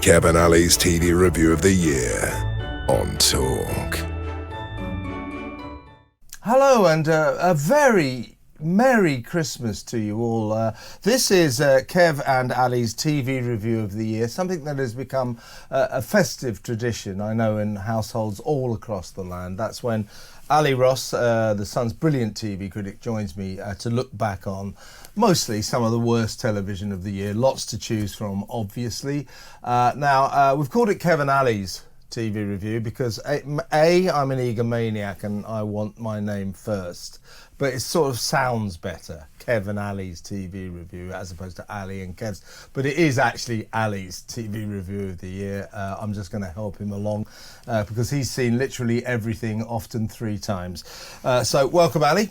Kev and Ali's TV Review of the Year on Talk. Hello and a very Merry Christmas to you all. This is Kev and Ali's TV Review of the Year, something that has become a festive tradition, I know, in households all across the land. That's when Ali Ross, the Sun's brilliant TV critic, joins me to look back on mostly some of the worst television of the year. Lots to choose from, obviously. Now, we've called it Kev and Ali's TV Review because I'm an egomaniac and I want my name first, but it sort of sounds better, Kev and Ali's TV Review, as opposed to Ali and Kev's. But it is actually Ali's TV Review of the Year. I'm just going to help him along because he's seen literally everything, often 3 times. So welcome, Ali.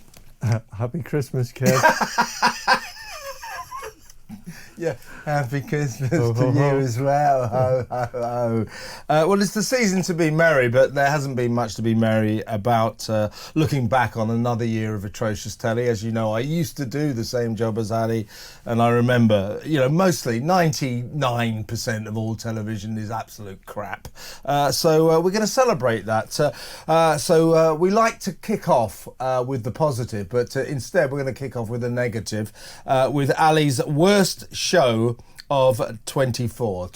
Happy Christmas, Kev. Yeah, happy Christmas to you as well. Ho, ho, ho. Well, it's the season to be merry, but there hasn't been much to be merry about looking back on another year of atrocious telly. As you know, I used to do the same job as Ali, and I remember, mostly 99% of all television is absolute crap. So we're going to celebrate that. So we like to kick off with the positive, but instead we're going to kick off with the negative, with Ali's worst show of 2024.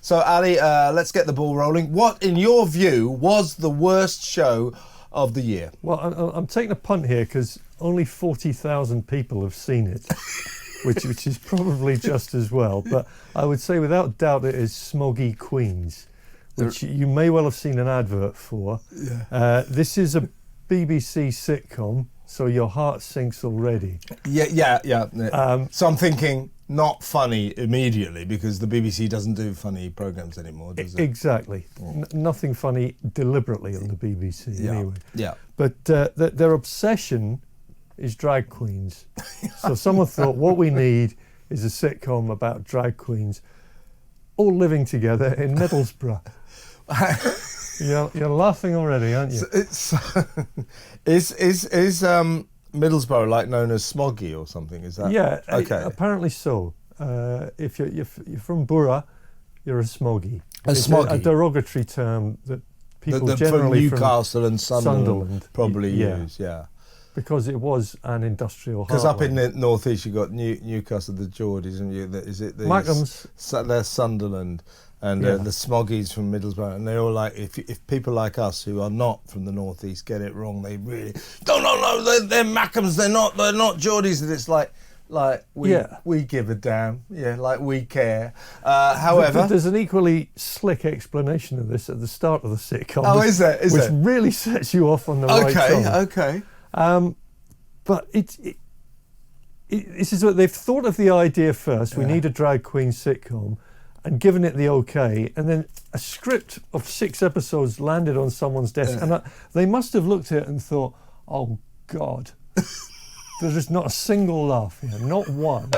So Ali, let's get the ball rolling. What, in your view, was the worst show of the year? Well, I'm taking a punt here because only 40,000 people have seen it, which is probably just as well. But I would say without doubt it is Smoggy Queens, which you may well have seen an advert for. Yeah. This is a BBC sitcom, so your heart sinks already. Yeah. So I'm thinking not funny immediately because the BBC doesn't do funny programmes anymore, does it? Exactly. Nothing funny deliberately on the BBC anyway. Yeah. But their obsession is drag queens. So someone thought what we need is a sitcom about drag queens all living together in Middlesbrough. You're laughing already, aren't you? Is Middlesbrough like known as Smoggy or something? Is that? Yeah. Okay. Apparently so. If you're from Borough, you're a Smoggy. It's a derogatory term that people from generally Newcastle and Sunderland probably use. Yeah. Because it was an industrial. Because up in the northeast you've got Newcastle, the Geordies, and is it the Mackems? They're Sunderland. And the Smoggies from Middlesbrough, and they're all like, if people like us who are not from the northeast get it wrong, they really no, they're Mackems, they're not Geordies, and it's like we give a damn, like we care. However, there's an equally slick explanation of this at the start of the sitcom. Oh, is there? Which really sets you off on the right track. Okay. But this is what they've thought of the idea first. We need a drag queen sitcom. And given it the okay, and then a script of 6 episodes landed on someone's desk, and they must have looked at it and thought, "Oh God, there's just not a single laugh here, not one."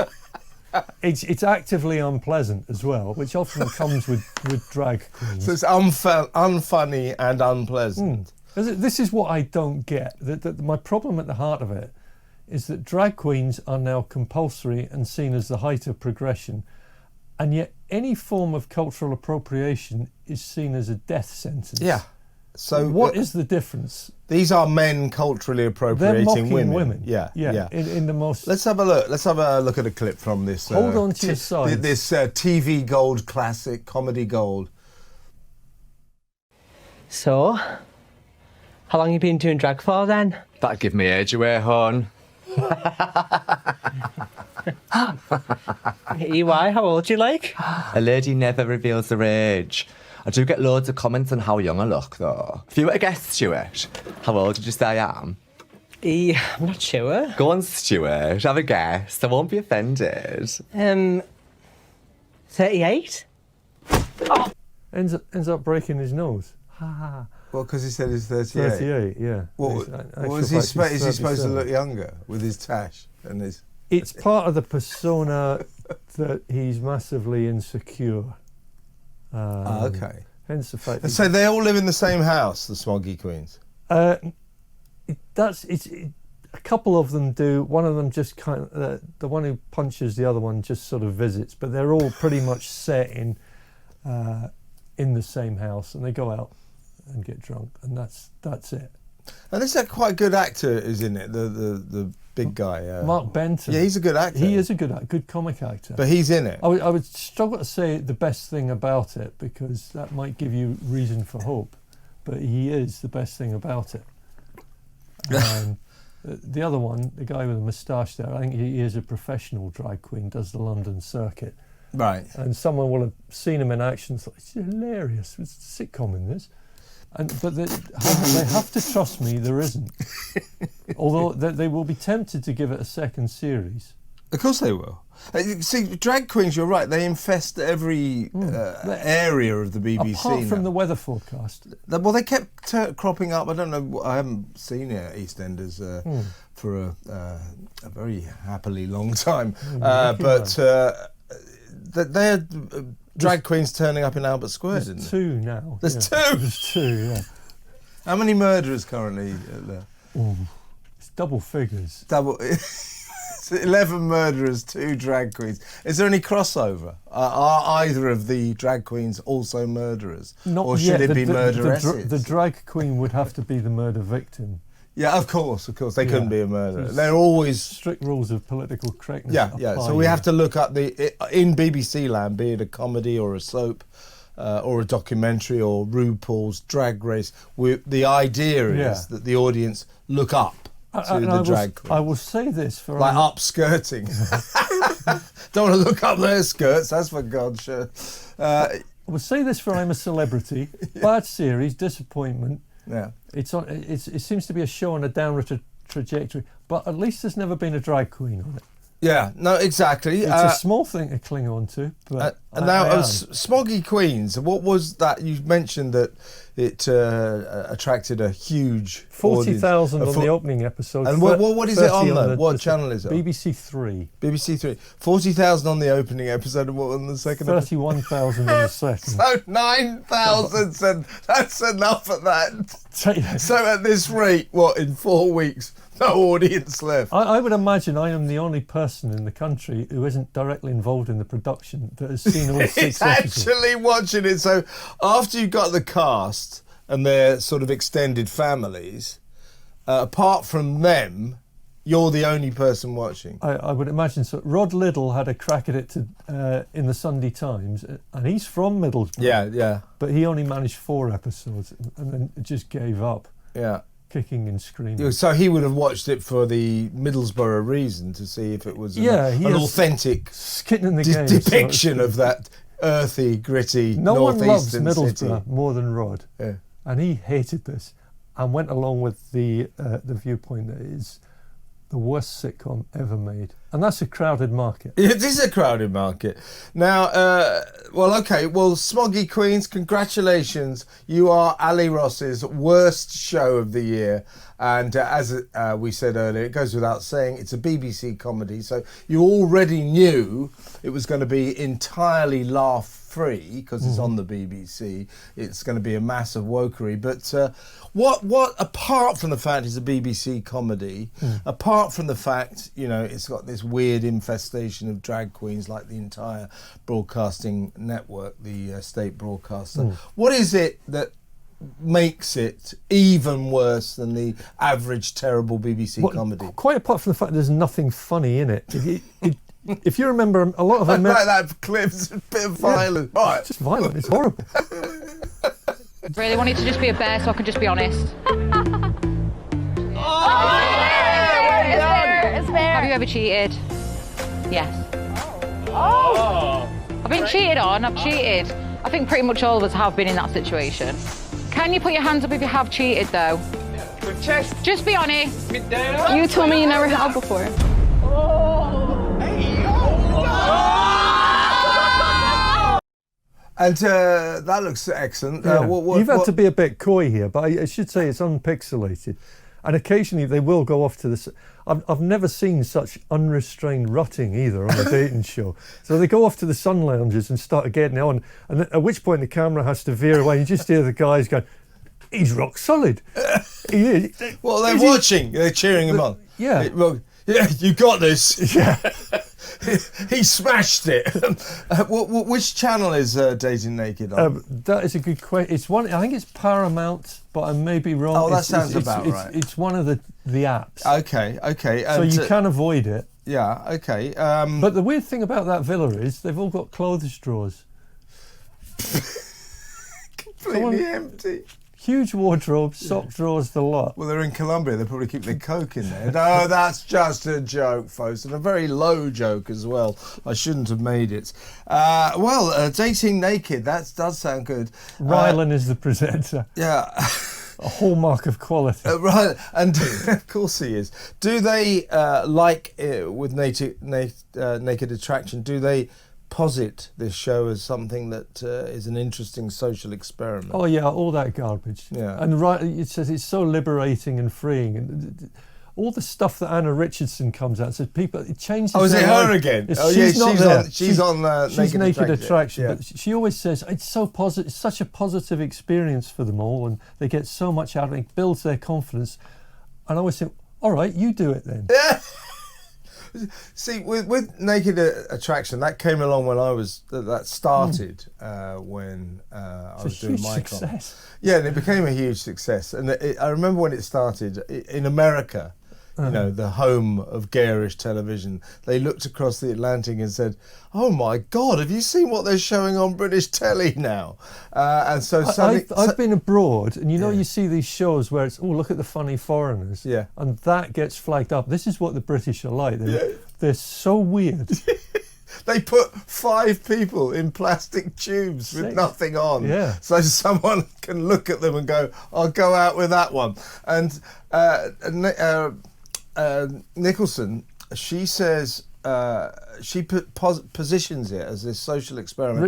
It's actively unpleasant as well, which often comes with drag queens. So it's unfunny and unpleasant. This is what I don't get. My problem at the heart of it is that drag queens are now compulsory and seen as the height of progression. And yet any form of cultural appropriation is seen as a death sentence. Yeah. So what is the difference? These are men culturally appropriating They're mocking women. Yeah. In the most. Let's have a look. Let's have a look at a clip from this. Hold on to your sides. This TV gold classic, comedy gold. So, how long you been doing drag for then? That'd give me age away, hon. EY, how old you like? A lady never reveals her age. I do get loads of comments on how young I look, though. If you were to guess, Stuart, how old did you say I am? I'm not sure. Go on, Stuart, have a guess. I won't be offended. 38? Oh. Ends up breaking his nose. Ha. Well, because he said he's 38. 38, yeah. Is he supposed to look younger with his tash and his? It's part of the persona that he's massively insecure. Okay. Hence the fact. So they all live in the same house, the Smoggy Queens. It's a couple of them do. One of them just kind of the one who punches the other one just sort of visits, but they're all pretty much set in in the same house, and they go out and get drunk, and that's it. And this is quite a good actor is in it, the big guy. Mark Benton. Yeah, he's a good actor. He is a good comic actor. But he's in it. I would struggle to say the best thing about it, because that might give you reason for hope. But he is the best thing about it. The other one, the guy with the moustache there, I think he is a professional drag queen, does the London circuit. Right. And someone will have seen him in action and thought, it's hilarious, it's a sitcom in this. But they have to trust me, there isn't. Although they will be tempted to give it a second series. Of course they will. See, drag queens, you're right, they infest every area of the BBC. Apart from the weather forecast. Well, they kept cropping up. I don't know, I haven't seen EastEnders for a very happily long time. But they had drag queens turning up in Albert Square, didn't There's they? two now. There's two? There's two, yeah. How many murderers currently there? It's double figures. Double. 11 murderers, 2 drag queens. Is there any crossover? Are either of the drag queens also murderers? Not or should yet. it be murderesses? The drag queen would have to be the murder victim. Yeah, of course. They couldn't be a murderer. They're always... Strict rules of political correctness. Yeah. So we have to look up in BBC land, be it a comedy or a soap, or a documentary or RuPaul's Drag Race. The idea is that the audience look up to the drag queen. I will say this for... Like upskirting. Don't want to look up their skirts, that's for God's sake. I will say this for I'm a Celebrity. Bad series, disappointment. Yeah. It seems to be a show on a downward trajectory, but at least there's never been a drag queen on it. Yeah, no, exactly. It's a small thing to cling on to. But and now, Smoggy Queens, what was that? You mentioned that it attracted a huge 40,000 on the opening episode. And what is it on though? What channel is it on? BBC Three. BBC Three. 40,000 on the opening episode, and what on the second? 31,000 on the second. So 9,000 said that's enough at that. So at this rate, in 4 weeks? No audience left. I would imagine I am the only person in the country who isn't directly involved in the production that has seen all 6 It's episodes. actually watching it. So after you've got the cast and their sort of extended families, apart from them, you're the only person watching. I would imagine so. Rod Liddell had a crack at it in the Sunday Times, and he's from Middlesbrough. Yeah. But he only managed 4 episodes and then just gave up. Yeah. Kicking and screaming. So he would have watched it for the Middlesbrough reason to see if it was an authentic skin in the game, depiction of that earthy, gritty No one loves northeastern Middlesbrough city. more than Rod, Yeah. and he hated this and went along with the viewpoint that it is the worst sitcom ever made, and that's a crowded market. It is a crowded market. Now, Smoggy Queens, congratulations. You are Ali Ross's worst show of the year. And as we said earlier, it goes without saying, it's a BBC comedy. So you already knew it was going to be entirely laugh-free because it's on the BBC. It's going to be a massive wokery. But what apart from the fact it's a BBC comedy, apart from the fact, it's got this weird infestation of drag queens like the entire broadcasting network, the state broadcaster, what is it that makes it even worse than the average terrible BBC comedy? Quite apart from the fact there's nothing funny in it. If you remember, a lot of them... like that clip's a bit of violence. Yeah, it's just violent, it's horrible. Really want it to just be a bear so I can just be honest. It's fair. Have you ever cheated? Yes. I've been cheated on, I've cheated. I think pretty much all of us have been in that situation. Can you put your hands up if you have cheated though? Just be honest. You told me you never have before. And that looks excellent. Yeah. You've had to be a bit coy here, but I should say it's unpixelated. And occasionally they will go off to this. I've never seen such unrestrained rutting either on a dating show. So they go off to the sun lounges and start getting on, and at which point the camera has to veer away. You just hear the guys going, "He's rock solid." Well, they're watching. They're cheering him on. Yeah. Yeah, you got this. Yeah. he smashed it. Which channel is Dating Naked on? That is a good question. It's one. I think it's Paramount, but I may be wrong. Oh, that sounds about right. It's one of the apps. Okay. So you can avoid it. Yeah, okay. But the weird thing about that villa is they've all got clothes drawers. Completely empty. Huge wardrobe, sock drawers, the lot. Well, they're in Colombia. They probably keep their coke in there. No, that's just a joke, folks, and a very low joke as well. I shouldn't have made it. Dating Naked. That does sound good. Rylan is the presenter. Yeah. A hallmark of quality. Right, and of course he is. Do they, with Naked Attraction, do they posit this show as something that is an interesting social experiment? Oh yeah, all that garbage. Yeah. And it says it's so liberating and freeing, and all the stuff that Anna Richardson comes out says it changes. Oh, is it life. her again? She's on Naked Attraction. Yeah. But she always says it's so positive. It's such a positive experience for them all, and they get so much out of it. It builds their confidence. And I always think, all right, you do it then. Yeah. See, with Naked Attraction, that came along when that started when I was doing my success. Yeah, and it became a huge success. And I remember when it started in America, you know, the home of garish television. They looked across the Atlantic and said, "Oh my God, have you seen what they're showing on British telly now?" And so I've been abroad, and you see these shows where it's, look at the funny foreigners, and that gets flagged up. This is what the British are like. They're so weird. They put 5 people in plastic tubes with nothing on, so someone can look at them and go, "I'll go out with that one." And Nicholson, she says she positions it as this social experiment.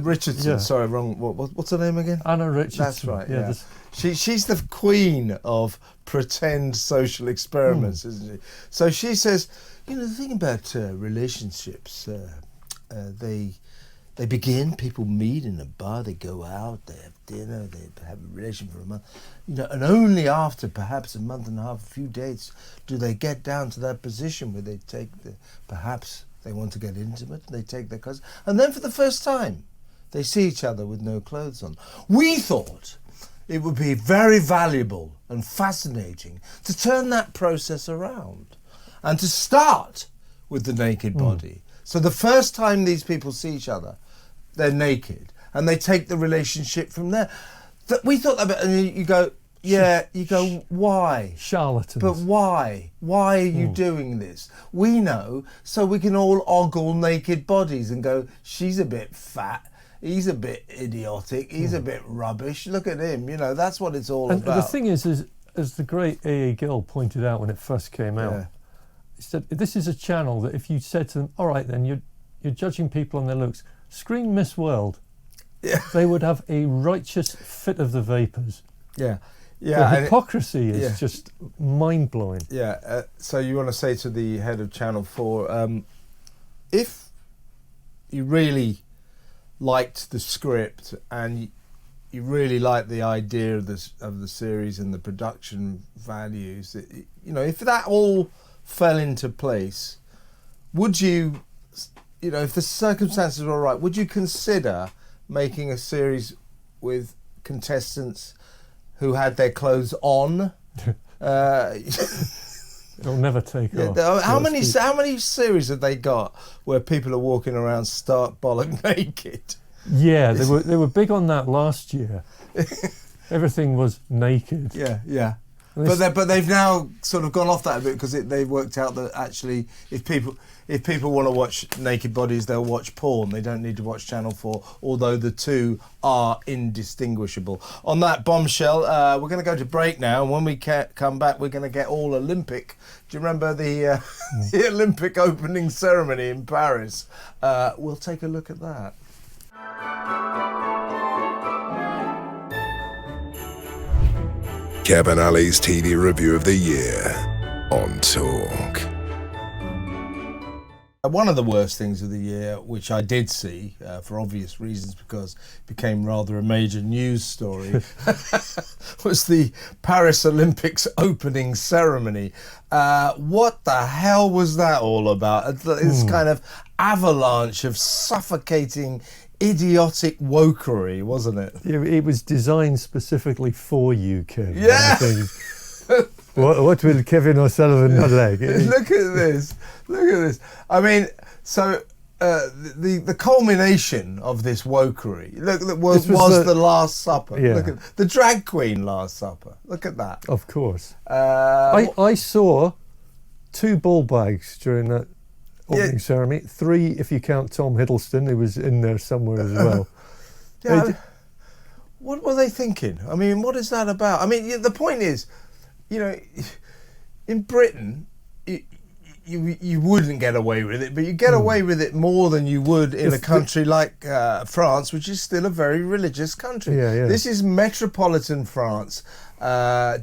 Richardson. Sorry, wrong. What's her name again? Anna Richardson. That's right. Yeah. She's the queen of pretend social experiments, isn't she? So she says, the thing about relationships, they begin, people meet in a bar, they go out, they have dinner, they have a relation for a month, and only after perhaps a month and a half, a few dates, do they get down to that position where they perhaps they want to get intimate, and they take their clothes, and then for the first time, they see each other with no clothes on. We thought it would be very valuable and fascinating to turn that process around and to start with the naked body. So the first time these people see each other, they're naked, and they take the relationship from there. We thought about, and you go, why? Charlatans. But why? Why are you doing this? We know, so we can all ogle naked bodies and go, she's a bit fat, he's a bit idiotic, he's a bit rubbish, look at him, that's what it's all about. The thing is, as the great A.A. Gill pointed out when it first came out, he said, this is a channel that if you said to them, all right then, you're judging people on their looks, screen Miss World, they would have a righteous fit of the vapours. The hypocrisy is just mind-blowing. So you want to say to the head of Channel 4, if you really liked the script and you really liked the idea of the series and the production values, if that all fell into place, would you, if the circumstances were right, would you consider making a series with contestants who had their clothes on? It'll never take off. How many series have they got where people are walking around stark bollock naked? Yeah, they were big on that last year. Everything was naked. Yeah. But they've now sort of gone off that a bit because they've worked out that actually if people want to watch naked bodies, they'll watch porn. They don't need to watch Channel 4, although the two are indistinguishable. On that bombshell, we're going to go to break now, and when we come back, we're going to get all Olympic. Do you remember the Olympic opening ceremony in Paris? We'll take a look at that. Kev and Ali's TV Review of the Year on Talk. One of the worst things of the year, which I did see for obvious reasons because it became rather a major news story, was the Paris Olympics opening ceremony. What the hell was that all about? This kind of avalanche of suffocating, idiotic wokery, wasn't it? It was designed specifically for you, Kev. Yeah! What will Kevin O'Sullivan not like? Look at this. Look at this. I mean, so the culmination of this wokery was the Last Supper. Yeah. Look at the drag queen Last Supper. Look at that. Of course. I saw 2 ball bags during that opening ceremony. 3 if you count Tom Hiddleston, who was in there somewhere as well. Yeah. What were they thinking? I mean, what is that about? I mean, the point is, you know, in Britain, you wouldn't get away with it, but you get away with it more than you would in a country like France, which is still a very religious country. Yeah. This is metropolitan France,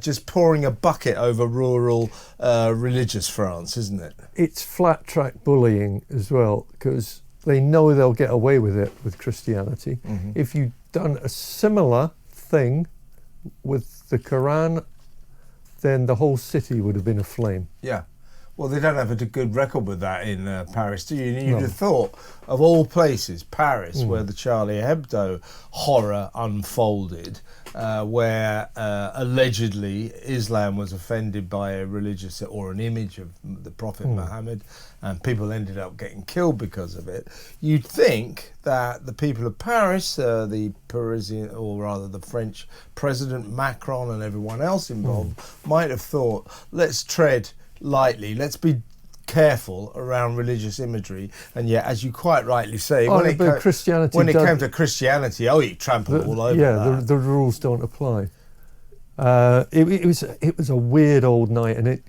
just pouring a bucket over rural religious France, isn't it? It's flat track bullying as well, because they know they'll get away with it with Christianity. If you'd done a similar thing with the Quran, then the whole city would have been aflame. Yeah. Well, they don't have a good record with that in Paris, do you? You'd have thought, of all places, Paris, where the Charlie Hebdo horror unfolded, where allegedly Islam was offended by a religious or an image of the Prophet Muhammad, and people ended up getting killed because of it. You'd think that the people of Paris, the Parisian, or rather the French President Macron and everyone else involved, might have thought, let's tread lightly, let's be careful around religious imagery. And yet, as you quite rightly say, when it came to Christianity, you trampled all over that. The rules don't apply. It was a weird old night, and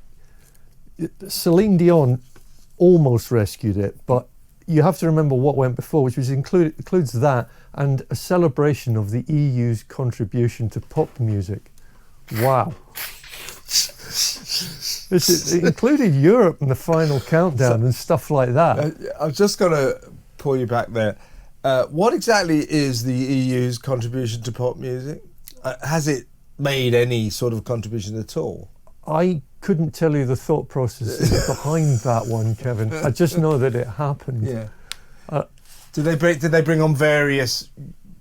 Celine Dion almost rescued it, but you have to remember what went before, which includes that and a celebration of the EU's contribution to pop music. Wow. It included Europe in the final countdown and stuff like that. I've just got to pull you back there. What exactly is the EU's contribution to pop music? Has it made any sort of contribution at all? I couldn't tell you the thought process behind that one, Kevin. I just know that it happened. Yeah. Did they bring on various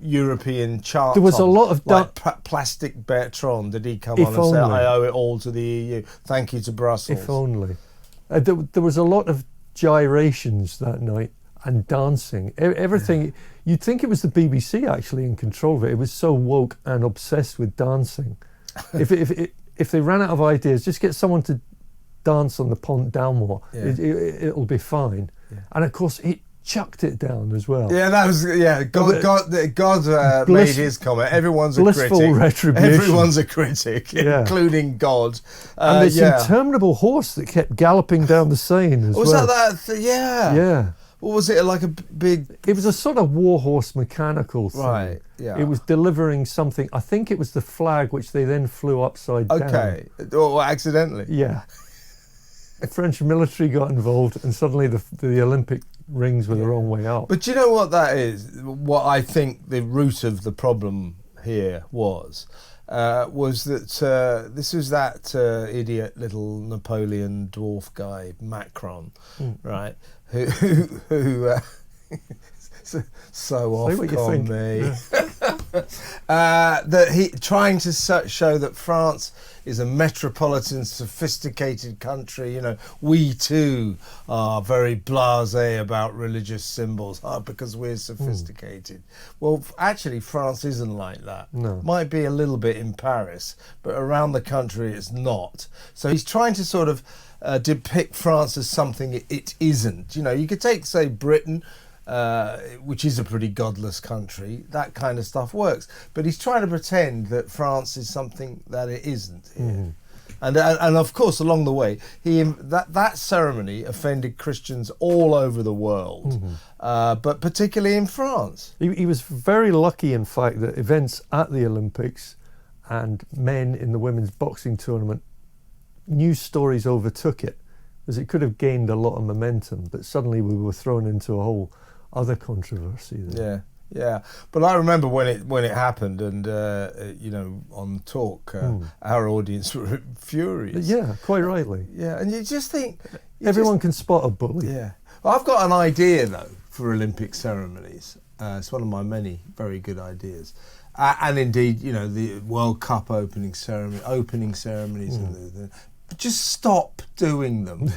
European chart? There was a lot of Plastic Bertrand. Did he come on and say, I owe it all to the EU? Thank you to Brussels. If only. There was a lot of gyrations that night and dancing. Everything. You'd think it was the BBC actually in control of it. It was so woke and obsessed with dancing. If they ran out of ideas, just get someone to dance on the Pont d'Almont. It'll be fine. Yeah. And of course, it chucked it down as well. Yeah, that was God made his comment. Everyone's a critic. Blissful retribution. Everyone's a critic, including God. And this interminable horse that kept galloping down the Seine as well. Was that? Yeah. What was it, like a big... It was a sort of warhorse mechanical thing. Right, yeah. It was delivering something. I think it was the flag which they then flew upside down. Okay, or accidentally. Yeah. The French military got involved and suddenly the Olympic rings were the wrong way up. But do you know what that is? What I think the root of the problem here was that this was that idiot little Napoleon dwarf guy, Macron, right? Who so off on me. That he trying to show that France is a metropolitan, sophisticated country. You know, we too are very blasé about religious symbols because we're sophisticated. Well, actually, France isn't like that. No. Might be a little bit in Paris, but around the country it's not. So he's trying to sort of depict France as something it isn't. You know, you could take, say, Britain, which is a pretty godless country. That kind of stuff works. But he's trying to pretend that France is something that it isn't here. And of course, along the way, that ceremony offended Christians all over the world, but particularly in France. He was very lucky, in fact, that events at the Olympics and men in the women's boxing tournament, news stories overtook it, as it could have gained a lot of momentum, but suddenly we were thrown into a whole other controversy there. Yeah. But I remember when it happened, and you know, on Talk, our audience were furious. Yeah, quite rightly. Yeah, and you just think everyone can spot a bully. Yeah. Well, I've got an idea though for Olympic ceremonies. It's one of my many very good ideas. And indeed, you know, the World Cup opening ceremonies, and just stop doing them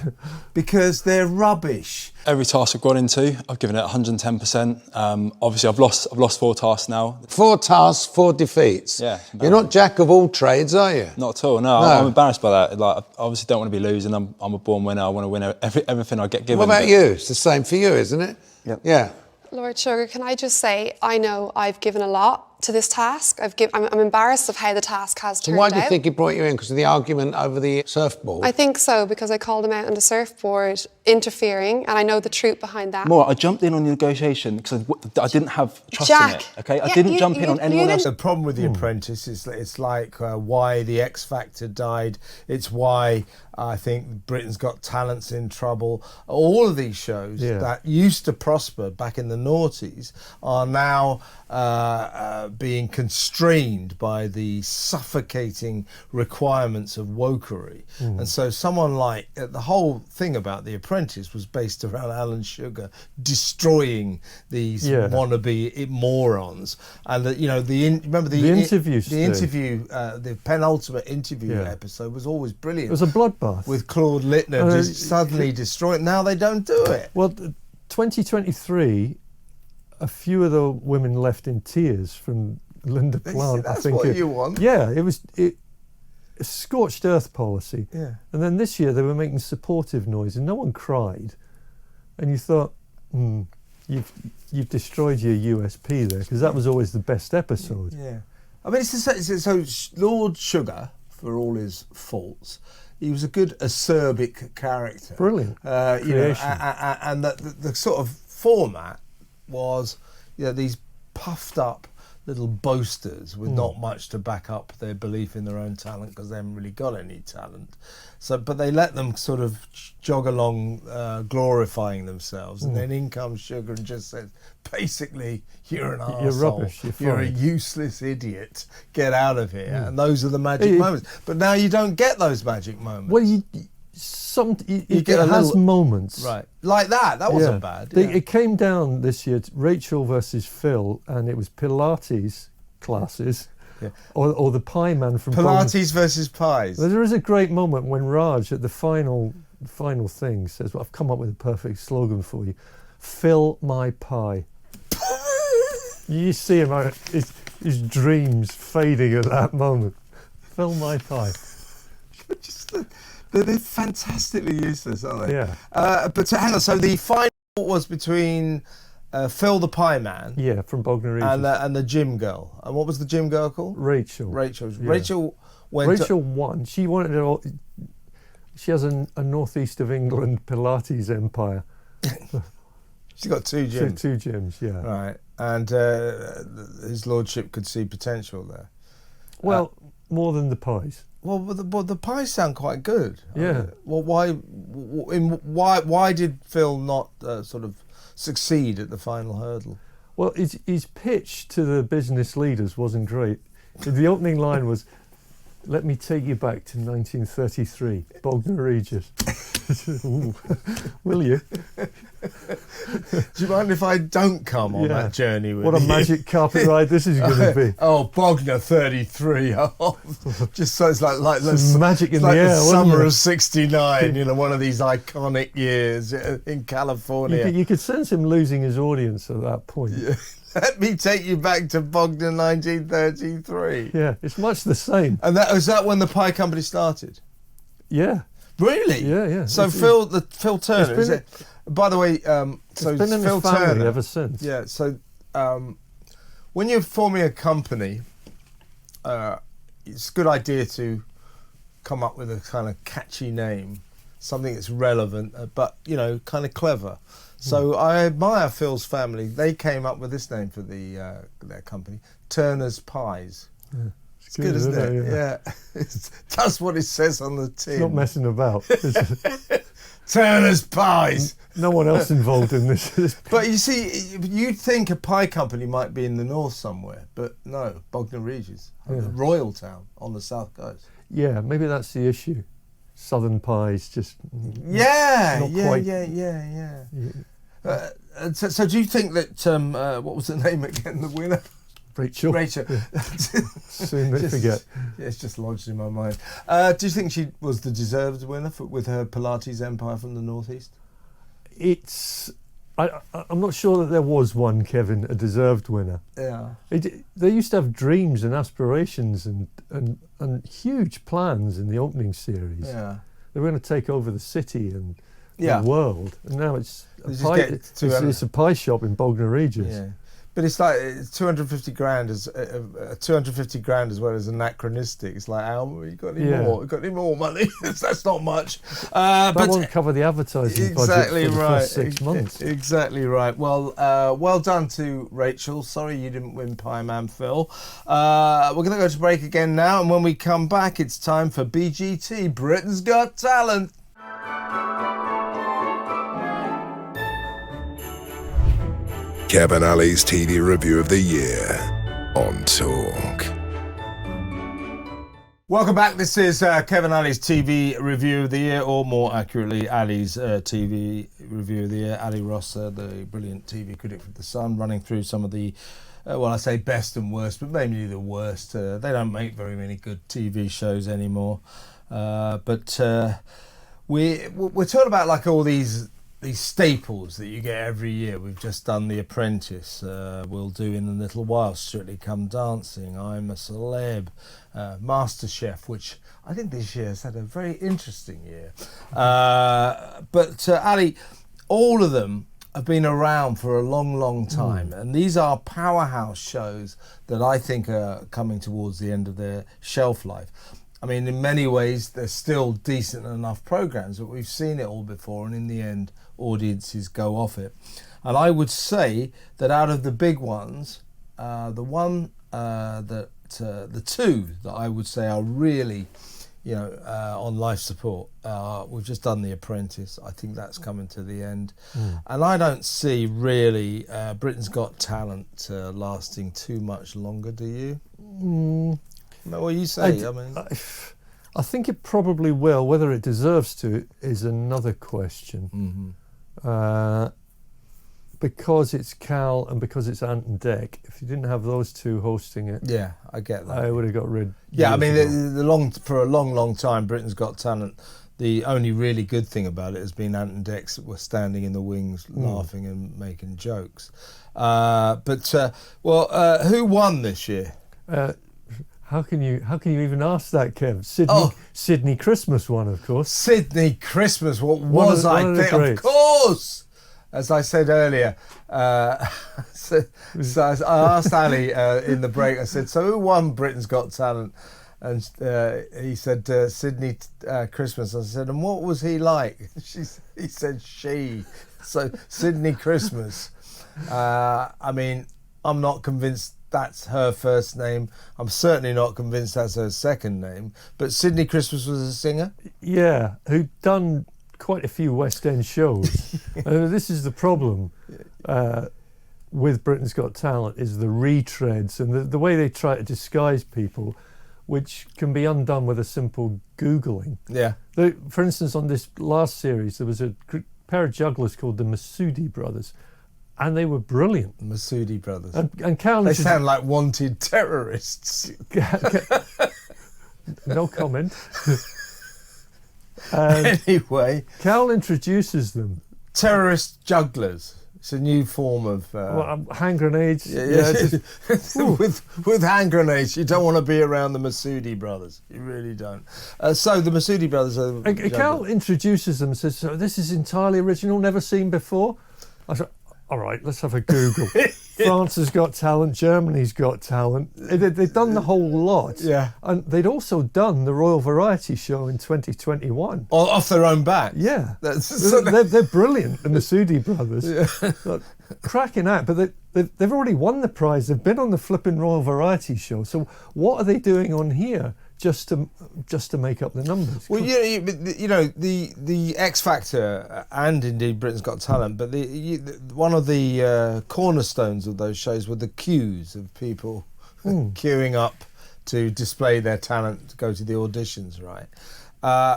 because they're rubbish. Every task I've gone into, I've given it 110%. Obviously, I've lost 4 tasks now. 4 tasks, 4 defeats. Yeah. You're not jack of all trades, are you? Not at all. No. I'm embarrassed by that. Like, I obviously don't want to be losing. I'm a born winner. I want to win everything I get given. What about you? It's the same for you, isn't it? Yep. Yeah. Lord Sugar, can I just say, I know I've given a lot to this task. I'm embarrassed of how the task has turned out. Why do you think he brought you in? Because of the argument over the surfboard? I think so, because I called him out on the surfboard interfering, and I know the truth behind that. More, I jumped in on the negotiation because I didn't have trust Jack, in it. Okay, I yeah, didn't jump in on anyone else. The problem with The Apprentice is that it's like why the X Factor died. It's why I think Britain's Got Talent's in trouble. All of these shows that used to prosper back in the noughties are now being constrained by the suffocating requirements of wokery. And so someone like the whole thing about The Apprentice was based around Alan Sugar destroying these wannabe morons. And remember the interview, the penultimate interview episode was always brilliant. It was a bloodbath with Claude Littner just suddenly destroying. Now they don't do it. Well, 2023, a few of the women left in tears from Linda Plant. That's I think what you want. Yeah, it was a scorched earth policy. Yeah. And then this year they were making supportive noise and no one cried. And you thought, you've destroyed your USP there, because that was always the best episode. Yeah. I mean, so Lord Sugar, for all his faults, he was a good acerbic character. Brilliant. And the sort of format was, these puffed up little boasters with not much to back up their belief in their own talent, because they haven't really got any talent. So, but they let them sort of jog along, glorifying themselves, and then in comes Sugar and just says, basically, you're an arsehole. You're rubbish. You're a useless idiot. Get out of here. And those are the magic moments. But now you don't get those magic moments. Well, it has moments. Right. Like that. That wasn't bad. It came down this year to Rachel versus Phil, and it was Pilates classes. Yeah. Or the pie man from Pilates versus pies. There is a great moment when Raj at the final thing says, "Well, I've come up with a perfect slogan for you: fill my pie." You see him, his dreams fading at that moment. Fill my pie. They're fantastically useless, aren't they? Yeah. But hang on. So the final was between Phil the Pie Man, from Bognor Regis, and the gym girl. And what was the gym girl called? Rachel. Rachel won. She wanted it all. She has a northeast of England Pilates empire. She's got 2 gyms. 2 gyms, yeah. Right, and his lordship could see potential there. Well, more than the pies. Well, the pies sound quite good. Yeah. Well, why did Phil not sort of succeed at the final hurdle? Well, his pitch to the business leaders wasn't great. The opening line was, "Let me take you back to 1933, Bognor Regis." Ooh, will you? Do you mind if I don't come on that journey with you? What a magic carpet ride this is going to be. Oh, Bognor 33. Oh, just so it's like some magic in the air, the summer wasn't of '69, one of these iconic years in California. You could sense him losing his audience at that point. Yeah. Let me take you back to Bognor 1933. Yeah, it's much the same. And was that when the pie company started? Yeah. Really? Yeah. So Phil Turner, is it? By the way, so it's been in Phil his family Turner ever since. Yeah. So when you're forming a company, it's a good idea to come up with a kind of catchy name, something that's relevant, but kind of clever. So I admire Phil's family. They came up with this name for their company, Turner's Pies. Yeah. It's good, isn't it? Yeah. It does what it says on the tin. It's not messing about. Turner's Pies. No one else involved in this. But you see, you'd think a pie company might be in the north somewhere, but no, Bognor Regis, Royal Town on the south coast. Yeah, maybe that's the issue. Southern pies just Yeah. So do you think that what was the name again? The winner, Rachel. Yeah. Soon they forget. Yeah, it's just lodged in my mind. Do you think she was the deserved winner with her Pilates empire from the northeast? I'm not sure that there was one, Kevin, a deserved winner. Yeah. They used to have dreams and aspirations and huge plans in the opening series. Yeah. They were going to take over the city and the world, and now it's a pie shop in Bognor Regis. Yeah. But it's like 250 grand as 250 grand as well as anachronistic. It's like, how you got any more? You got any more money? That's not much. That won't cover the advertising budget for the first 6 months. Exactly right. Well, well done to Rachel. Sorry you didn't win Pie Man Phil. We're going to go to break again now, and when we come back, it's time for BGT, Britain's Got Talent. Kevin Alley's TV Review of the Year on Talk. Welcome back. This is Kevin Alley's TV Review of the Year, or more accurately, Alley's TV Review of the Year. Ali Ross, the brilliant TV critic from The Sun, running through some of the, I say best and worst, but mainly the worst. They don't make very many good TV shows anymore. But we're talking about like all these staples that you get every year. We've just done The Apprentice. We'll do in a little while Strictly Come Dancing, I'm a Celeb, MasterChef, which I think this year has had a very interesting year. But Ali, all of them have been around for a long time, and these are powerhouse shows that I think are coming towards the end of their shelf life. I mean, in many ways, they're still decent enough programs, but we've seen it all before, and in the end, audiences go off it. And I would say that out of the big ones, the two that I would say are really, on life support, we've just done The Apprentice. I think that's coming to the end. And I don't see really Britain's Got Talent lasting too much longer, do you? What you say? I think it probably will. Whether it deserves to is another question. Because it's Cal and because it's Ant and Dec. If you didn't have those two hosting it, yeah, I get that. I would have got rid. Yeah, I mean, for a long time, Britain's Got Talent. The only really good thing about it has been Ant and Dec were standing in the wings, laughing and making jokes. Who won this year? How can you even ask that, Kev? Sydney Christmas won, of course. Sydney Christmas, what was I think? Of course! As I said earlier, so I asked Ali in the break, I said, so who won Britain's Got Talent? And he said, Sydney Christmas. I said, and what was he like? He said, she. So Sydney Christmas. I mean, I'm not convinced that's her first name. I'm certainly not convinced that's her second name. But Sydney Christmas was a singer? Yeah, who'd done quite a few West End shows. This is the problem with Britain's Got Talent, is the retreads and the way they try to disguise people, which can be undone with a simple Googling. Yeah. For instance, on this last series, there was a pair of jugglers called the Masoodi brothers, and they were brilliant. Masoodi brothers. And Cal, they sound like wanted terrorists. No comment. Anyway, Cal introduces them. Terrorist jugglers. It's a new form of hand grenades. With hand grenades, you don't want to be around the Masoodi brothers. You really don't. So the Masoodi brothers are. Cal introduces them and says, "So this is entirely original, never seen before." I said, "All right, let's have a Google." France has got talent. Germany's got talent. They've done the whole lot. Yeah. And they'd also done the Royal Variety Show in 2021. Off their own back. Yeah. They're brilliant, the Masoodi brothers. Yeah. Cracking out. But they've already won the prize. They've been on the flipping Royal Variety Show. So what are they doing on here just to make up the numbers. Well, the X Factor and indeed Britain's Got Talent, but one of the cornerstones of those shows were the queues of people queuing up to display their talent, to go to the auditions, right?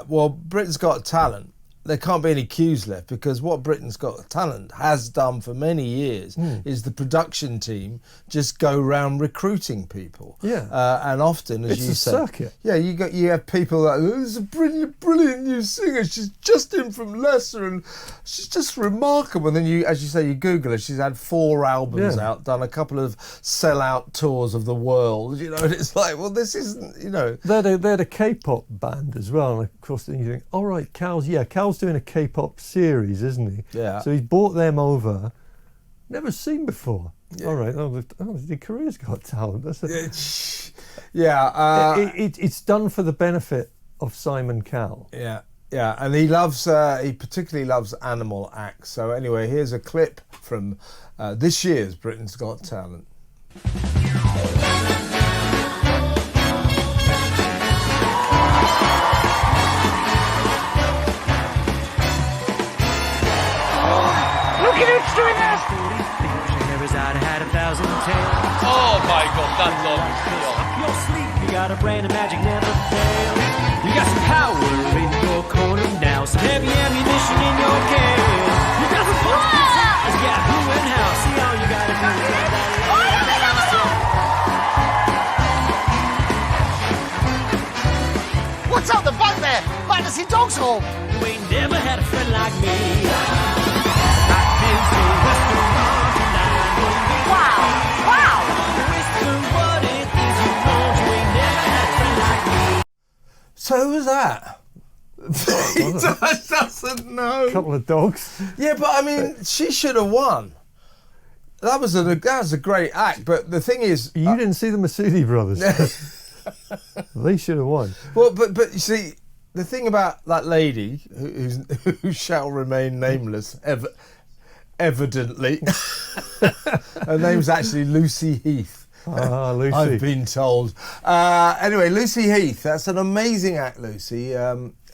Well, Britain's Got Talent, there can't be any queues left, because what Britain's Got Talent has done for many years is the production team just go round recruiting people. Yeah. And often, as it's you a say, circuit. yeah, you have people like, oh, there's a brilliant new singer. She's just in from Leicester and she's just remarkable. And then you, as you say, you Google her. She's had 4 albums out, done a couple of sell-out tours of the world. And it's like, well, this isn't, They had a K-pop band as well, and of course then you think, all right, Cal's doing a K-pop series, isn't he? Yeah. So he's brought them over, never seen before. Yeah. All right, the Korea's Got Talent. That's it's done for the benefit of Simon Cowell. Yeah, and he particularly loves animal acts. So anyway, here's a clip from this year's Britain's Got Talent. Oh my God, that dog is Up your sleep, you got a brain of magic never fails. You got some power in your corner now, some heavy ammunition in your cage. You got some eyes, yeah, who and how? See all you gotta do is get that. What's out the back there? Fantasy Dogs Hall. You ain't never had a friend like me. I've been so restaurant tonight. Wow! So who was that? He doesn't know. A couple of dogs. Yeah, but I mean, she should have won. That was a great act. But the thing is, you didn't see the Masudi brothers. They should have won. Well, but you see, the thing about that lady who shall remain nameless, evidently, her name's actually Lucy Heath. Ah, Lucy. I've been told. Anyway, Lucy Heath, that's an amazing act, Lucy.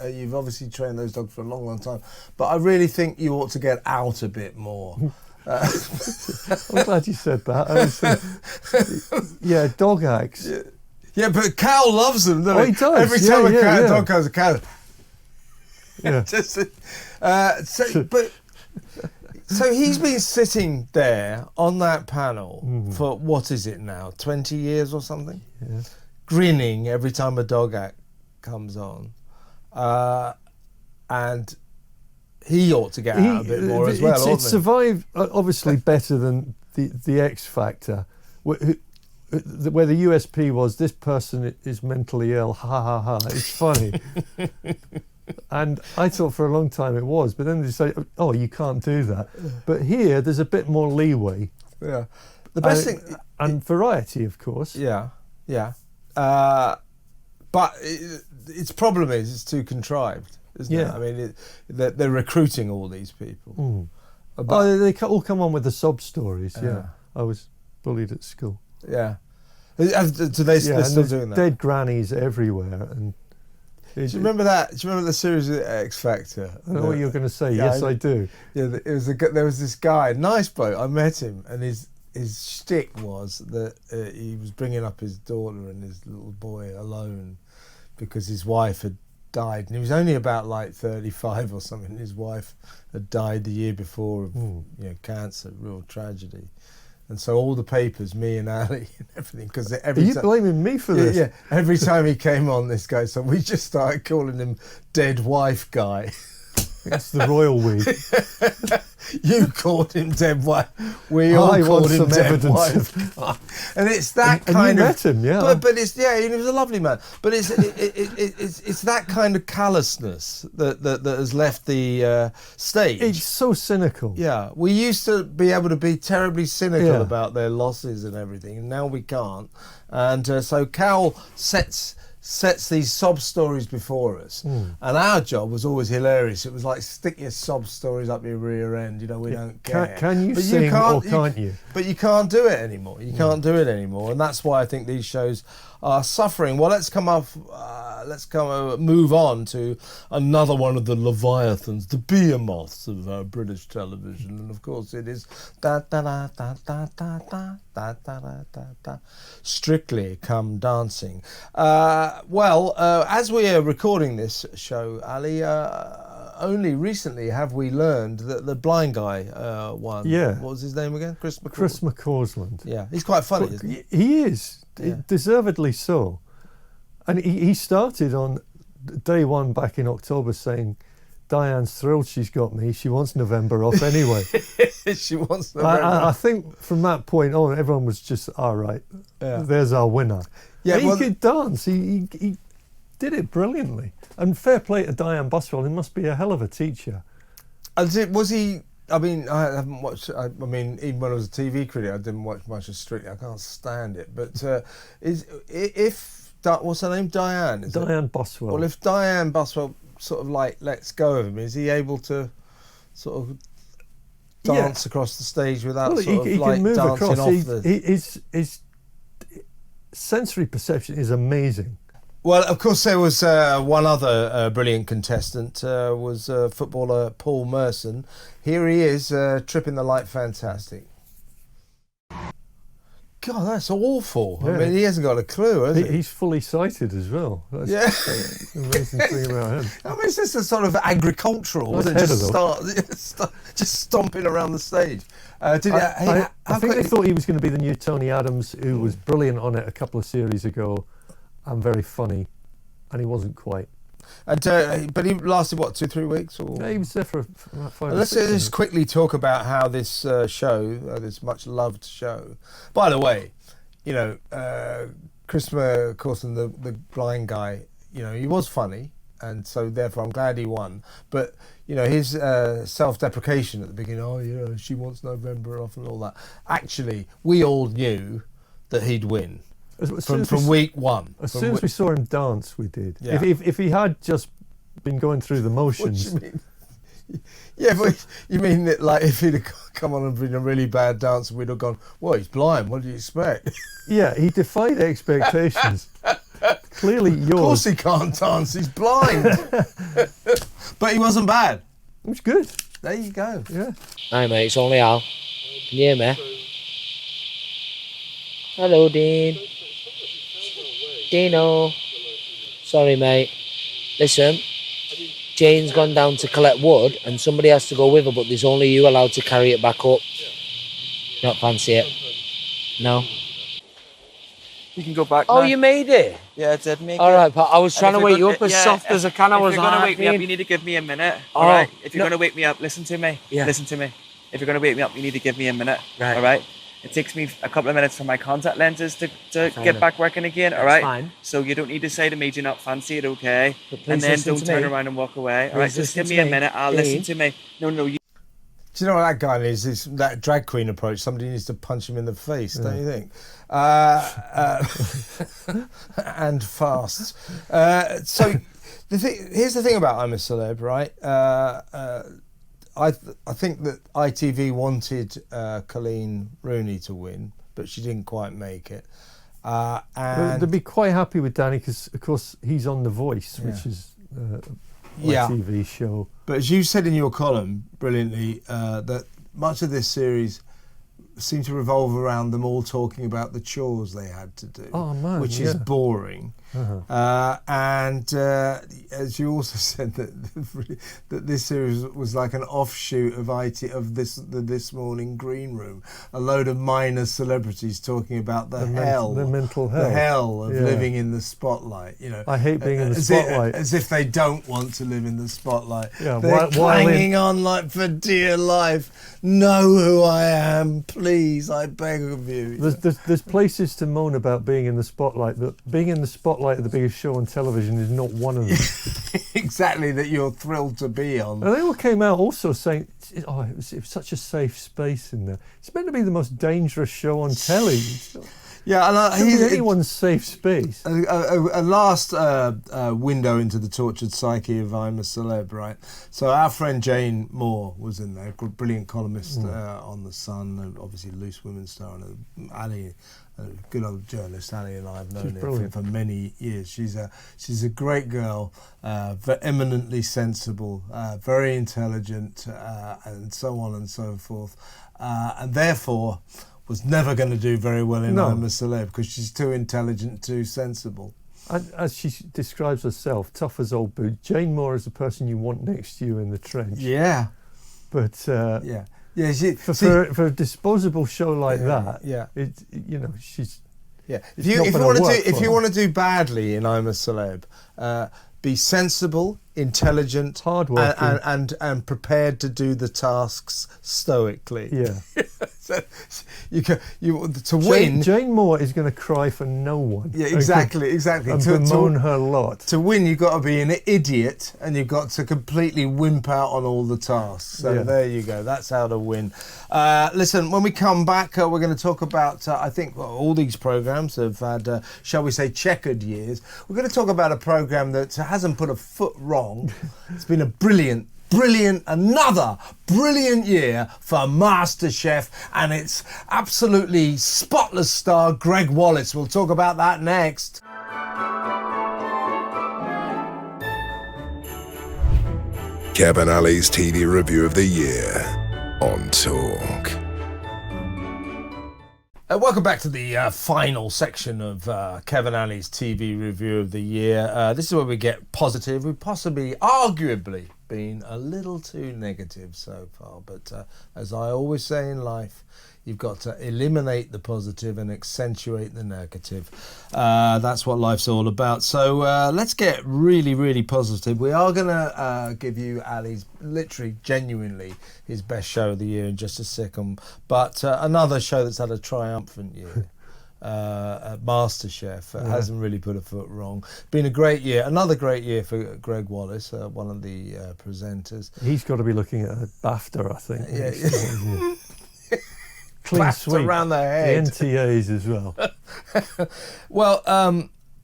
You've obviously trained those dogs for a long, long time, but I really think you ought to get out a bit more. I'm glad you said that. Yeah, dog acts. Yeah, but Cal loves them, doesn't he? He does. Every time a dog comes, a cow. Yeah. So he's been sitting there on that panel for, what is it now, 20 years or something? Yeah. Grinning every time a dog act comes on. And he ought to get out a bit more as well, It's survived, obviously, better than the X Factor, where the USP was, this person is mentally ill, ha ha ha, it's funny. And I thought for a long time it was, but then they say, oh, you can't do that. But here, there's a bit more leeway. Yeah. The best thing... And variety, of course. Yeah. But its problem is it's too contrived, isn't it? I mean, they're recruiting all these people. They all come on with the sob stories, I was bullied at school. Yeah. They're still doing that? Dead grannies everywhere. And do you remember that? Do you remember the series of X Factor? I know what you're going to say. Yes, I do. Yeah, there was this guy, nice bloke. I met him, and his shtick was that he was bringing up his daughter and his little boy alone because his wife had died, and he was only about like 35 or something. His wife had died the year before of cancer, real tragedy. And so all the papers, me and Ali and everything, because Are you blaming me for this? Yeah, every time he came on, this guy, so we just started calling him Dead Wife Guy. That's the royal we. You called him Dead Wife. We all called him Dead Wife Guy. And it's that kind you of... met him, yeah. But it's, he was a lovely man. But it's that kind of callousness that has left the stage. It's so cynical. Yeah, we used to be able to be terribly cynical about their losses and everything, and now we can't. And so Cal sets sets these sob stories before us, and our job was always hilarious. It was like, stick your sob stories up your rear end, you know, we don't care. Can you sing or can't you? But you can't do it anymore. You can't do it anymore, and that's why I think these shows are suffering. Well, let's move on to another one of the leviathans, the behemoths of British television, and of course it is Strictly Come Dancing. As we are recording this show, Ali, only recently have we learned that the blind guy won. Yeah. What was his name again? Chris McCausland. Yeah, he's quite funny, isn't he? He is, Yeah. deservedly so. And he started on day one back in October saying, Diane's thrilled she's got me. She wants November off anyway. She wants November I think from that point on, everyone was just, all right, there's our winner. Yeah, he could dance. He did it brilliantly. And fair play to Diane Buswell. He must be a hell of a teacher. Was he... I mean, I haven't watched... I mean, even when I was a TV critic, I didn't watch much of Strictly. I can't stand it. But what's her name? Diane? Diane Buswell. Well, if Diane Buswell sort of like lets go of him, is he able to sort of dance across the stage without he can move dancing across. off His sensory perception is amazing. Well, of course, there was one other brilliant contestant, was footballer Paul Merson. Here he is, tripping the light fantastic. God, that's awful. Yeah. I mean, he hasn't got a clue, has he? He's fully sighted as well. That's the amazing thing about him. I mean, it's just a sort of agricultural, wasn't it? Just stomping around the stage. I think they thought he was going to be the new Tony Adams, who was brilliant on it a couple of series ago and very funny, and he wasn't quite. But he lasted, what, 2-3 weeks? Or? Yeah, he was there for 5 Let's just quickly talk about how this show, this much-loved show... By the way, you know, Chris McCausland, the blind guy, you know, he was funny, and so therefore I'm glad he won. But, you know, his self-deprecation at the beginning, oh, you know, she wants November off and all that. Actually, we all knew that he'd win. From week one. As soon as we saw him dance, we did. Yeah. If he had just been going through the motions... What do you mean? Yeah, but you mean that, like, if he'd have come on and been a really bad dancer, we'd have gone, well, he's blind, what do you expect? Yeah, he defied expectations. Clearly yours. Of course he can't dance, he's blind. But he wasn't bad. It was good. There you go. Yeah. Hi, mate, it's only Al. Can you hear me? Hello, Dean. Dino. Sorry, mate. Listen, Jane's gone down to collect wood and somebody has to go with her, but there's only you allowed to carry it back up. Not fancy it? No? You can go back Oh, now. you made it? Yeah, I did make it. All right, but I was trying to And if wake you're you up gonna- as soft as I can. I was If you're going to wake me up, laughing. you need to give me a minute. Oh, All right? If you're no. going to wake me up, listen to me. Yeah. Listen to me. If you're going to wake me up, you need to give me a minute. Right. All right? It takes me a couple of minutes for my contact lenses to Fair get enough. back working again, all That's right? fine. So you don't need to say to me, do you not fancy it, okay? But please And then listen don't to turn me. around and walk away, all Please right? Just listen give to me a me. minute. I'll Dean. listen to me. No, you... Do you know what that guy is? It's that drag queen approach. Somebody needs to punch him in the face, don't you think? And fast. So here's the thing about I'm a Celeb, right? I think that ITV wanted Colleen Rooney to win, but she didn't quite make it. And they'd be quite happy with Danny because, of course, he's on The Voice, which is a TV show. But as you said in your column brilliantly, that much of this series seemed to revolve around them all talking about the chores they had to do, which is boring. And as you also said that this series was like an offshoot of the This Morning Green Room, a load of minor celebrities talking about the mental hell, the hell of living in the spotlight. You know, I hate being in the spotlight. as if they don't want to live in the spotlight. Yeah, they're clanging on like for dear life. Know who I am, please. I beg of you. There's places to moan about being in the spotlight, but being in the spotlight of the biggest show on television is not one of them. Exactly, that you're thrilled to be on. And they all came out also saying, it was such a safe space in there. It's meant to be the most dangerous show on telly. Yeah, and he's anyone's safe space. A last window into the tortured psyche of I'm a Celeb, right? So our friend Jane Moore was in there, brilliant columnist on The Sun, and obviously Loose Women star, and Ali, a good old journalist. Ali and I have known her for many years. She's a great girl, eminently sensible, very intelligent, and so on and so forth, and therefore was never going to do very well in I'm a Celeb because she's too intelligent, too sensible. As she describes herself, tough as old boot. Jane Moore is the person you want next to you in the trench. Yeah. But for a disposable show like that, she's If you want to do badly in I'm a Celeb, be sensible, intelligent, hardworking, and prepared to do the tasks stoically. Yeah. So to win. Jane Moore is going to cry for no one. Yeah, exactly. And bemoan her lot. To win, you've got to be an idiot, and you've got to completely wimp out on all the tasks. So there you go. That's how to win. Listen, when we come back, we're going to talk about. I think all these programmes have had, shall we say, checkered years. We're going to talk about a programme that hasn't put a foot wrong. It's been a another brilliant year for MasterChef, and its absolutely spotless star Greg Wallace. We'll talk about that next. Kevin Alley's TV Review of the Year on Talk. Welcome back to the final section of Kevin Alley's TV Review of the Year. This is where we get positive. We've possibly, arguably, been a little too negative so far. But as I always say in life, you've got to eliminate the positive and accentuate the negative. That's what life's all about. So let's get really, really positive. We are going to give you Ali's, literally, genuinely, his best show of the year in just a second. But another show that's had a triumphant year. At MasterChef hasn't really put a foot wrong. Been a great year, another great year for Greg Wallace, one of the presenters. He's got to be looking at a BAFTA, I think. Yeah. Clean sweep around the head. The NTAs as well. Well,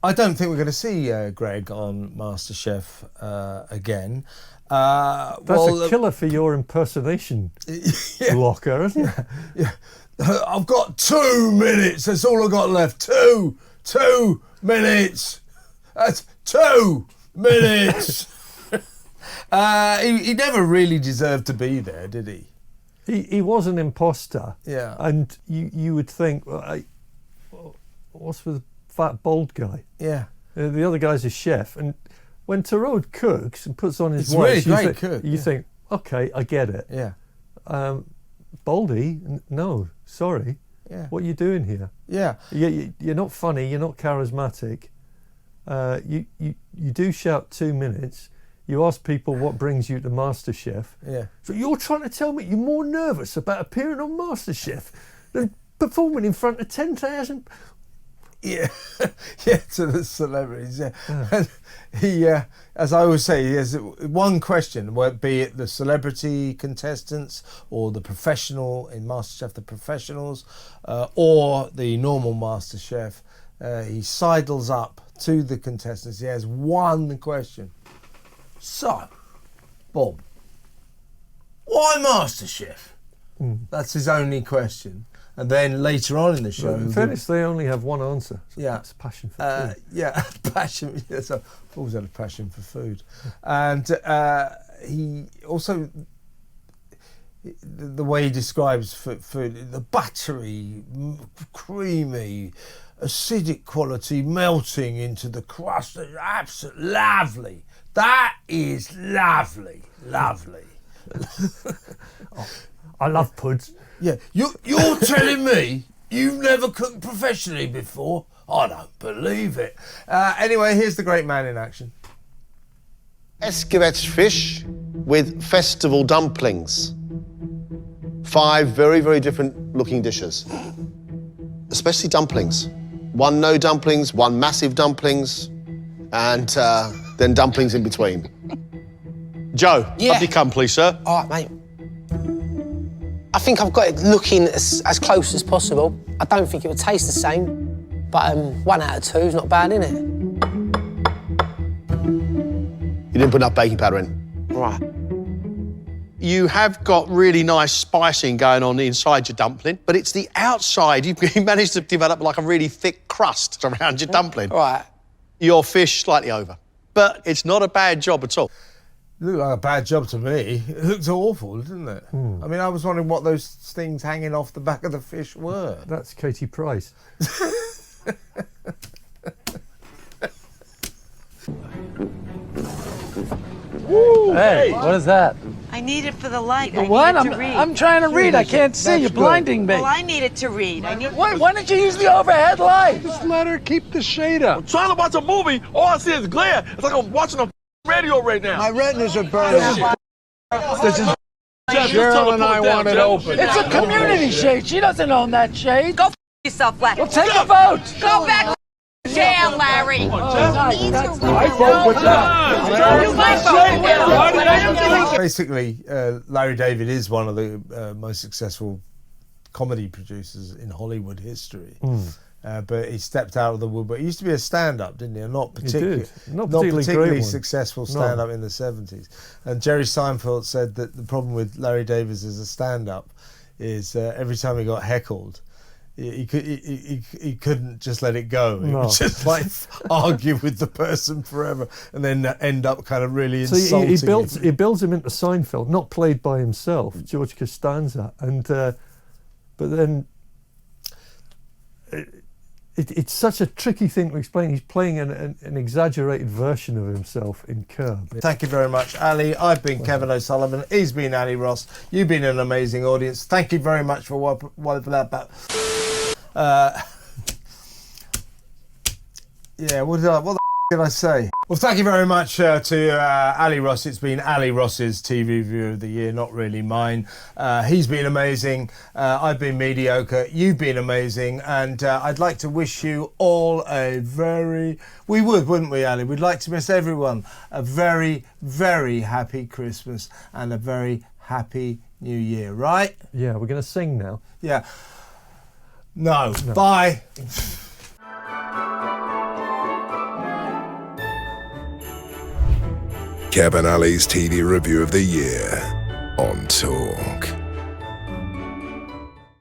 I don't think we're going to see Greg on MasterChef again. That's a killer for your impersonation blocker, isn't it? Yeah. I've got 2 minutes. That's all I've got left. 2 minutes. That's 2 minutes. He never really deserved to be there, did he? He was an imposter. Yeah. And you would think, what's with the fat bald guy? Yeah. The other guy's a chef. And when Tarode cooks and puts on his it's watch, really great cook. You think, okay, I get it. Yeah. Baldy, no, sorry. Yeah. What are you doing here? Yeah. You're not funny. You're not charismatic. You do shout 2 minutes. You ask people what brings you to MasterChef. Yeah. So you're trying to tell me you're more nervous about appearing on MasterChef than performing in front of 10,000. Yeah, yeah, to the celebrities. Yeah, and he, as I always say, he has one question, be it the celebrity contestants or the professional in MasterChef, the professionals, or the normal MasterChef. He sidles up to the contestants. He has one question. So, Bob, why MasterChef? That's his only question. And then later on in the show... In fairness, they only have one answer. So yeah. That's passion for food. Yeah, passion. Yes, I've always had a passion for food. And he also... The way he describes food, the buttery, creamy, acidic quality melting into the crust. Absolutely lovely. That is lovely. Lovely. Oh, I love puds. Yeah, you're telling me you've never cooked professionally before? I don't believe it. Anyway, here's the great man in action. Escovitch fish with festival dumplings. 5 very, very different looking dishes. Especially dumplings. 1 no dumplings, 1 massive dumplings, and then dumplings in between. Joe, up you come, please, sir. All right, mate. I think I've got it looking as close as possible. I don't think it will taste the same. But 1 out of 2 is not bad, is it? You didn't put enough baking powder in. Right. You have got really nice spicing going on inside your dumpling, but it's the outside. You managed to develop like a really thick crust around your dumpling. Right. Your fish slightly over. But it's not a bad job at all. It looked like a bad job to me. It looked awful, didn't it? I mean, I was wondering what those things hanging off the back of the fish were. That's Katie Price. Hey, what is that? I need it for the light. What? I need it to read. I'm trying to read. I can't see. You're blinding me. Well, I need it to read. I need. Why don't you use the overhead light? Just let her keep the shade up. I'm trying to watch a movie. All I see is glare. It's like I'm watching a radio right now. My retinas are burning. This is Cheryl and I want it open. It's a community shade. She doesn't own that shade. Go yourself, Larry. Well, take a vote. Go back to jail, Larry. I vote with that. You might vote. Basically, Larry David is one of the most successful comedy producers in Hollywood history. But he stepped out of the woodwork. He used to be a stand-up, didn't he? And not particularly successful stand-up in the 70s. And Jerry Seinfeld said that the problem with Larry David as a stand-up is every time he got heckled, he couldn't just let it go. He would just like argue with the person forever, and then end up kind of really insulting. So he builds him into Seinfeld, not played by himself, George Costanza, and but then. It's such a tricky thing to explain. He's playing an exaggerated version of himself in Curb. Thank you very much, Ali. I've been Kevin O'Sullivan. He's been Ali Ross. You've been an amazing audience. Thank you very much for what did I say? Well, thank you very much to Ali Ross. It's been Ali Ross's TV review of the year, not really mine. He's been amazing. I've been mediocre. You've been amazing. And I'd like to wish you all we would, wouldn't we, Ali? We'd like to wish everyone a very, very happy Christmas and a very happy New Year, right? Yeah, we're going to sing now. Yeah. No. Bye. Kevin Ali's TV Review of the Year on Talk.